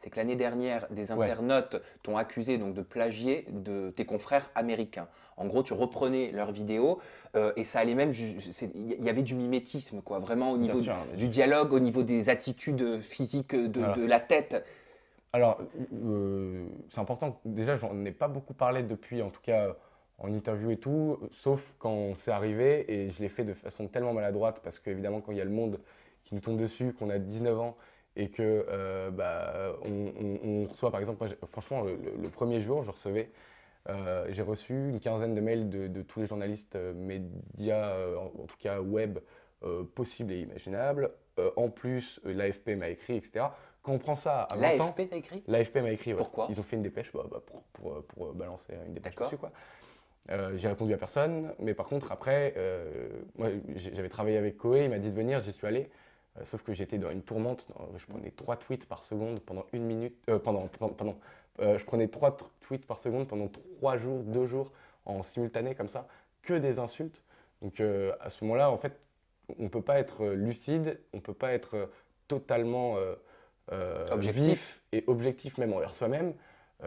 c'est que l'année dernière, des Ouais, internautes t'ont accusé donc de plagier de tes confrères américains. En gros, tu reprenais leurs vidéos et ça allait même, il y avait du mimétisme, quoi, vraiment au bien niveau sûr, hein, mais du dialogue, au niveau des attitudes physiques de voilà. la tête. Alors, c'est important. Déjà, j'en ai pas beaucoup parlé depuis, en tout cas en interview et tout, sauf quand c'est arrivé et je l'ai fait de façon tellement maladroite parce qu'évidemment, quand il y a le monde qui nous tombe dessus, qu'on a 19 ans et que on reçoit, par exemple, moi, franchement, le premier jour, j'ai reçu une quinzaine de mails de tous les journalistes médias, en tout cas web, possibles et imaginables. En plus, l'AFP m'a écrit, etc. Quand on prend ça à 20 ans, L'AFP, t'as écrit? l'AFP m'a écrit, ouais. Pourquoi? Ils ont fait une dépêche pour balancer une dépêche D'accord. dessus, quoi. J'ai répondu à personne, mais par contre, après, moi, j'avais travaillé avec Koé, il m'a dit de venir, j'y suis allé. Sauf que j'étais dans une tourmente, je prenais 3 tweets par seconde pendant une minute, je prenais tweets par seconde pendant 3 jours, 2 jours en simultané comme ça, que des insultes. Donc à ce moment-là, en fait, on ne peut pas être lucide, on ne peut pas être totalement Objectif. vif et objectif même envers soi-même.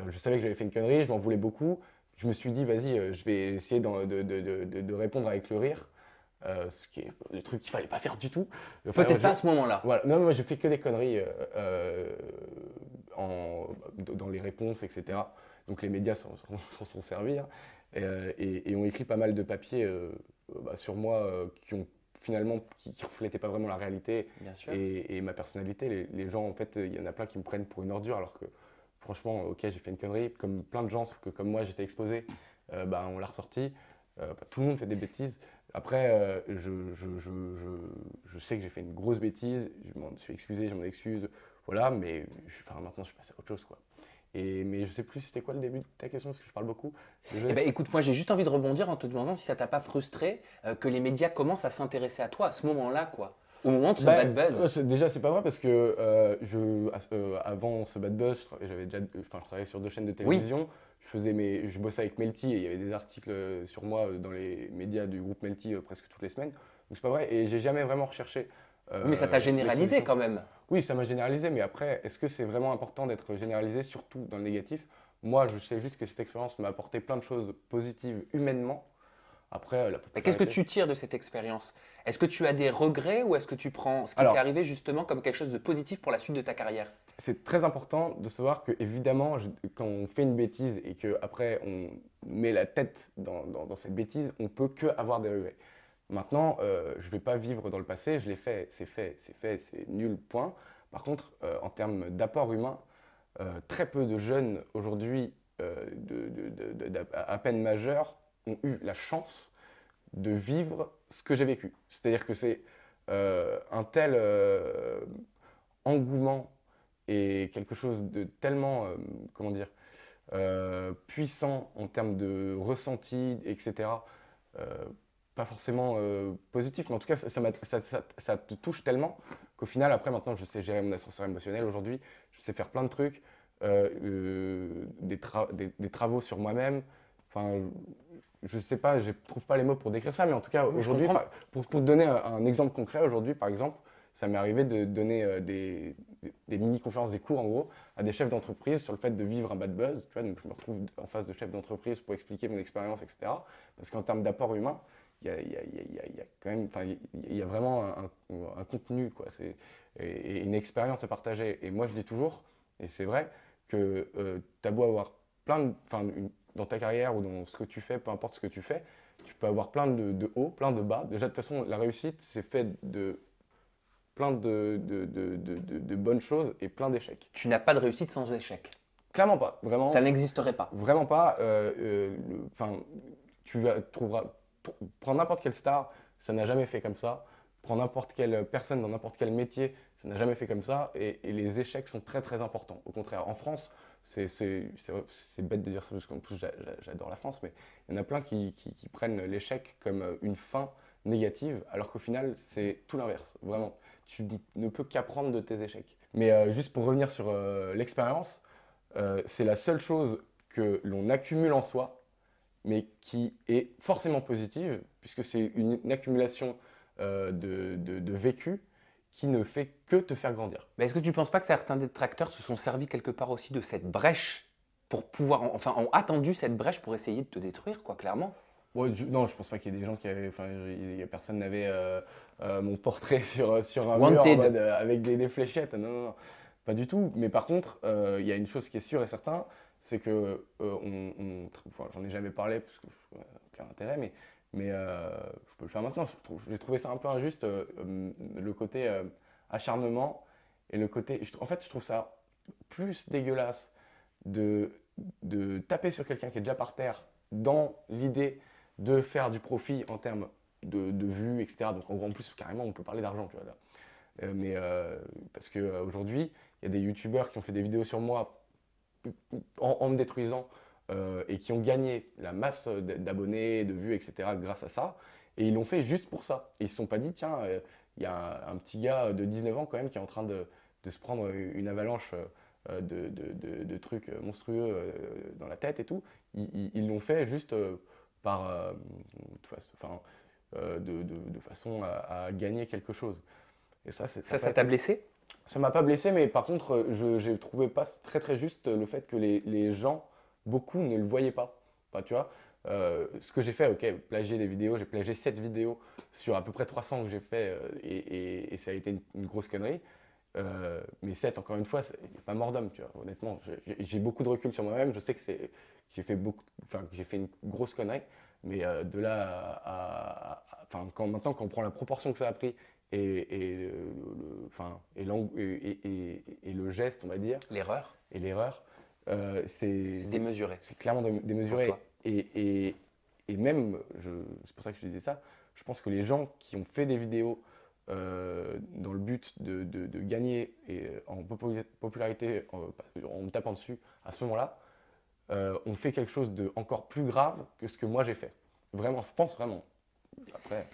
Je savais que j'avais fait une connerie, je m'en voulais beaucoup. Je me suis dit, vas-y, je vais essayer de répondre avec le rire, ce qui est le truc qu'il fallait pas faire du tout. Enfin, Peut-être pas à ce moment-là. voilà. Non, moi, je fais que des conneries dans les réponses, etc. Donc les médias s'en sont servis, hein, et ont écrit pas mal de papiers sur moi qui reflétaient pas vraiment la réalité Bien sûr. et ma personnalité. Les gens, en fait, il y en a plein qui me prennent pour une ordure alors que franchement, ok, j'ai fait une connerie, comme plein de gens, sauf que comme moi j'étais exposé, on l'a ressorti. Tout le monde fait des bêtises. Après, je sais que j'ai fait une grosse bêtise, je m'en suis excusé, je m'en excuse, voilà, mais maintenant je suis passé à autre chose, quoi. Mais je sais plus c'était quoi le début de ta question, parce que je parle beaucoup. Eh Désolé. ben, écoute, moi j'ai juste envie de rebondir en te demandant si ça t'a pas frustré que les médias commencent à s'intéresser à toi à ce moment-là, quoi. Au moment de ce bad buzz. Déjà, c'est pas vrai parce que avant ce bad buzz, je travaillais sur 2 chaînes de Oui, télévision. Je bossais avec Melty et il y avait des articles sur moi dans les médias du groupe Melty presque toutes les semaines. Donc c'est pas vrai et j'ai jamais vraiment recherché oui, mais ça t'a généralisé l'exposition. quand même. Oui, ça m'a généralisé, mais après, est-ce que c'est vraiment important d'être généralisé, surtout dans le négatif? Moi, je sais juste que cette expérience m'a apporté plein de choses positives humainement. Après, la Mais qu'est-ce que popularité. tu tires de cette expérience? Est-ce que tu as des regrets ou est-ce que tu prends ce qui t'est Alors, arrivé justement comme quelque chose de positif pour la suite de ta carrière? c'est très important de savoir que, évidemment, quand on fait une bêtise et qu'après on met la tête dans cette bêtise, on peut que avoir des regrets. Maintenant, je ne vais pas vivre dans le passé, je l'ai fait, c'est nul, point. Par contre, en termes d'apport humain, très peu de jeunes aujourd'hui, à peine majeurs, ont eu la chance de vivre ce que j'ai vécu. C'est-à-dire que c'est un tel engouement et quelque chose de tellement, comment dire, puissant en termes de ressenti, etc. euh, Pas forcément positif, mais en tout cas, ça te touche tellement qu'au final, après, maintenant, je sais gérer mon ascenseur émotionnel aujourd'hui, je sais faire plein de trucs, des travaux sur moi-même. Enfin, je sais pas, je trouve pas les mots pour décrire ça, mais en tout cas, Oui, je aujourd'hui, comprends. pour te donner un exemple concret, aujourd'hui, par exemple, ça m'est arrivé de donner des mini-conférences, des cours en gros, à des chefs d'entreprise sur le fait de vivre un bad buzz. Tu vois, donc je me retrouve en face de chefs d'entreprise pour expliquer mon expérience, etc. Parce qu'en termes d'apport humain, il y a quand même, enfin, il y a vraiment un contenu, quoi. Et une expérience à partager. Et moi, je dis toujours, et c'est vrai, que tu as beau avoir dans ta carrière ou dans ce que tu fais, peu importe ce que tu fais, tu peux avoir plein de hauts, plein de bas. Déjà, de toute façon, la réussite, c'est fait de plein de bonnes choses et plein d'échecs. Tu n'as pas de réussite sans échec. Clairement pas, Ça vraiment, n'existerait pas. vraiment pas. Tu trouveras, prends n'importe quelle star, ça n'a jamais fait comme ça. Prends n'importe quelle personne dans n'importe quel métier, ça n'a jamais fait comme ça. Et les échecs sont très très importants. Au contraire, en France, c'est bête de dire ça parce qu'en plus j'adore la France, mais il y en a plein qui prennent l'échec comme une fin négative, alors qu'au final, c'est tout l'inverse. Vraiment, tu ne peux qu'apprendre de tes échecs. Mais juste pour revenir sur l'expérience, c'est la seule chose que l'on accumule en soi, mais qui est forcément positive, puisque c'est une accumulation de vécu qui ne fait que te faire grandir. Mais est-ce que tu ne penses pas que certains détracteurs se sont servis quelque part aussi de cette brèche pour pouvoir, enfin, ont attendu cette brèche pour essayer de te détruire, quoi, clairement? Ouais, non, je pense pas qu'il y ait des gens qui avaient. Enfin, personne n'avait mon portrait sur un mur en Wanted. mode, avec des fléchettes. Non, non, non, pas du tout. Mais par contre, il y a une chose qui est sûre et certaine, c'est que enfin, j'en ai jamais parlé parce que je n'ai aucun intérêt, mais je peux le faire maintenant. J'ai trouvé ça un peu injuste, le côté acharnement et le côté. En fait, je trouve ça plus dégueulasse de taper sur quelqu'un qui est déjà par terre dans l'idée de faire du profit en termes de vues, etc. Donc en plus, carrément, on peut parler d'argent, tu vois, là. Parce qu'aujourd'hui, il y a des youtubeurs qui ont fait des vidéos sur moi en me détruisant et qui ont gagné la masse d'abonnés, de vues, etc. grâce à ça. Et ils l'ont fait juste pour ça. Et ils ne se sont pas dit, tiens, il y a un petit gars de 19 ans quand même qui est en train de se prendre une avalanche de trucs monstrueux dans la tête et tout. Ils l'ont fait juste de façon à gagner quelque chose. Et ça t'a blessé? Ça m'a pas blessé, mais par contre, je trouvais pas très très juste le fait que les gens, beaucoup ne le voyaient pas. Enfin, tu vois, ce que j'ai fait, ok, plagier des vidéos, j'ai plagié 7 vidéos sur à peu près 300 que j'ai fait et ça a été une grosse connerie. Mais 7, encore une fois, il n'y a pas mort d'homme, tu vois. Honnêtement, j'ai beaucoup de recul sur moi-même. Je sais que j'ai fait une grosse connerie, mais de là maintenant, quand on prend la proportion que ça a pris et le geste, on va dire, l'erreur, c'est démesuré. C'est clairement démesuré. Et même, c'est pour ça que je disais ça, je pense que les gens qui ont fait des vidéos dans le but de gagner en popularité en me tapant dessus à ce moment-là, on fait quelque chose de encore plus grave que ce que moi j'ai fait. Vraiment, je pense vraiment. Après.